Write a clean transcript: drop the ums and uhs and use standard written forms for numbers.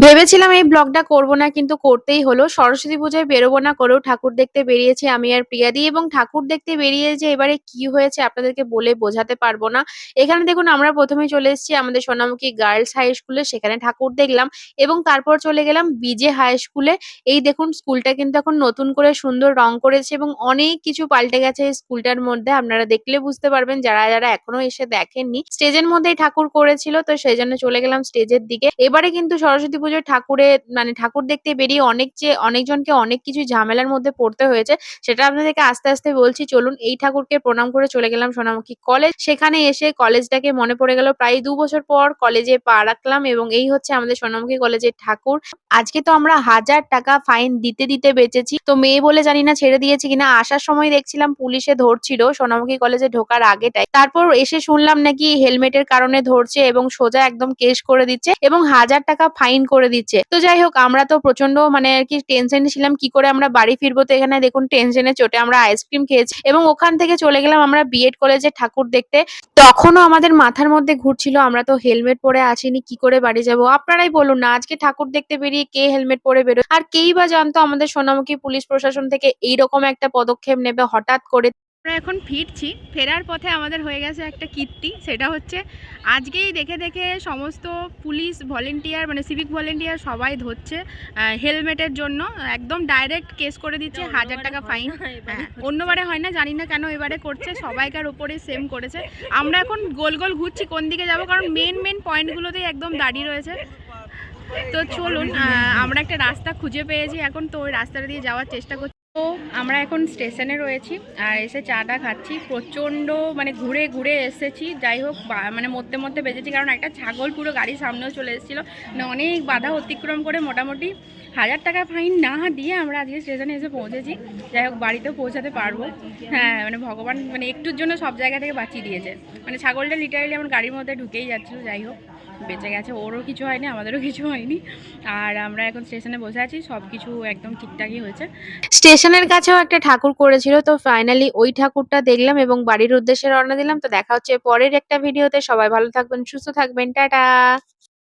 ভেবেছিলাম এই ব্লগটা করব না কিন্তু করতেই হলো। সরস্বতী পূজায় বেরোবো না করেও ঠাকুর দেখতে বেরিয়েছি আমি আর প্রিয়াদি এবং ঠাকুর দেখতে বেরিয়ে যে এবারে কি হয়েছে আপনাদেরকে বলে বোঝাতে পারবো না। এখানে দেখুন আমরা ১ম এই চলে এসেছি আমাদের সোনামুখী গার্লস হাই স্কুলে সেখানে ঠাকুর দেখলাম এবং তারপর চলে গেলাম বিজে হাই স্কুলে। এই দেখুন স্কুলটা কিন্তু এখন নতুন করে সুন্দর রং করেছে এবং অনেক কিছু পাল্টে গেছে এই স্কুলটার মধ্যে। আপনারা দেখলে বুঝতে পারবেন যারা এখনো এসে দেখেননি। স্টেজের মধ্যেই ঠাকুর করেছিল তো সেজন্য চলে গেলাম স্টেজের দিকে। এবারে কিন্তু সরস্বতী পুজোয় ঠাকুর দেখতে বেরিয়ে অনেকজনকে অনেক কিছু ঝামেলার মধ্যে পড়তে হয়েছে। সেটা আপনাদেরকে আস্তে বলছি চলুন। এই ঠাকুরকে প্রণাম করে চলে গেলাম সোনামুখী কলেজ। সেখানে এসে কলেজটাকে মনে পড়ে গেল প্রায় ২ বছর পর কলেজে পা রাখলাম এবং এই হচ্ছে আমাদের সোনামুখী কলেজের ঠাকুর। আজকে তো আমরা ৳১,০০০ ফাইন দিতে বেঁচেছি। তো মেয়ে বলে জানি না ছেড়ে দিয়েছে কিনা। আসার সময় দেখছিলাম পুলিশে ধরছিল সোনামুখী কলেজে ঢোকার আগেটায়। তারপর এসে শুনলাম নাকি হেলমেটের কারণে ধরছে এবং সোজা একদম কেস করে দিচ্ছে এবং ৳১,০০০ ফাইন করে দিচ্ছে। তো যাই হোক আমরা তো প্রচন্ড মানে আরকি টেনশনে ছিলাম কি করে আমরা বাড়ি ফিরবো। তো এখানে দেখুন টেনশনের চোটে আমরা আইসক্রিম খেয়েছি এবং ওখান থেকে চলে গেলাম আমরা বিএড কলেজে ঠাকুর দেখতে। তখনও আমাদের মাথার মধ্যে ঘুরছিল আমরা তো হেলমেট পরে আসিনি কি করে বাড়ি যাবো। আপনারাই বলুন না আজকে ঠাকুর দেখতে বেরিয়ে কে হেলমেট পরে বেরোয়? আর কেই বা জানতো আমাদের সোনামুখী পুলিশ প্রশাসন থেকে এইরকম একটা পদক্ষেপ নেবে হঠাৎ করে। আমরা এখন ফিরছি। ফেরার পথে আমাদের হয়ে গেছে একটা কীর্তি। সেটা হচ্ছে আজকেই দেখে সমস্ত পুলিশ ভলেন্টিয়ার মানে সিভিক ভলেন্টিয়ার সবাই ধরছে হেলমেটের জন্য। একদম ডাইরেক্ট কেস করে দিচ্ছে ৳১,০০০ ফাইন। হ্যাঁ, অন্যবারে হয় না জানি না কেন এবারে করছে। সবাইকার উপরে সেম করেছে। আমরা এখন গোল ঘুরছি কোন দিকে যাব কারণ মেন পয়েন্টগুলোতেই একদম দাঁড়িয়ে রয়েছে। তো চলুন আমরা একটা রাস্তা খুঁজে পেয়েছি এখন তো ওই রাস্তাটা দিয়ে যাওয়ার চেষ্টা করছি। তো আমরা এখন স্টেশনে রয়েছি আর এসে চাটা খাচ্ছি। প্রচণ্ড মানে ঘুরে এসেছি। যাই হোক মানে মধ্যে বেজেছি কারণ একটা ছাগল পুরো গাড়ির সামনেও চলে এসেছিলো। মানে অনেক বাধা অতিক্রম করে মোটামুটি ৳১,০০০ ফাইন না দিয়ে আমরা আজকে স্টেশনে এসে পৌঁছেছি। যাই হোক বাড়িতেও পৌঁছাতে পারবো। হ্যাঁ মানে ভগবান মানে একটুর জন্য সব জায়গা থেকে বাঁচিয়ে দিয়েছে। মানে ছাগলটা লিটারালি আমার গাড়ির মধ্যে ঢুকেই যাচ্ছিলো। যাই হোক বেঁচে গেছে, ওরও কিছু হয়নি আমাদেরও কিছু হয়নি। আর আমরা এখন স্টেশনে বসে আছি, সব কিছু একদম ঠিকঠাকই হয়েছে। স্টেশনের কাছেও একটা ঠাকুর করেছিল তো ফাইনালি ওই ঠাকুরটা দেখলাম এবং বাড়ির উদ্দেশ্যে রওনা দিলাম। তো দেখা হচ্ছে পরের একটা ভিডিওতে। সবাই ভালো থাকবেন, সুস্থ থাকবেন, টাটা।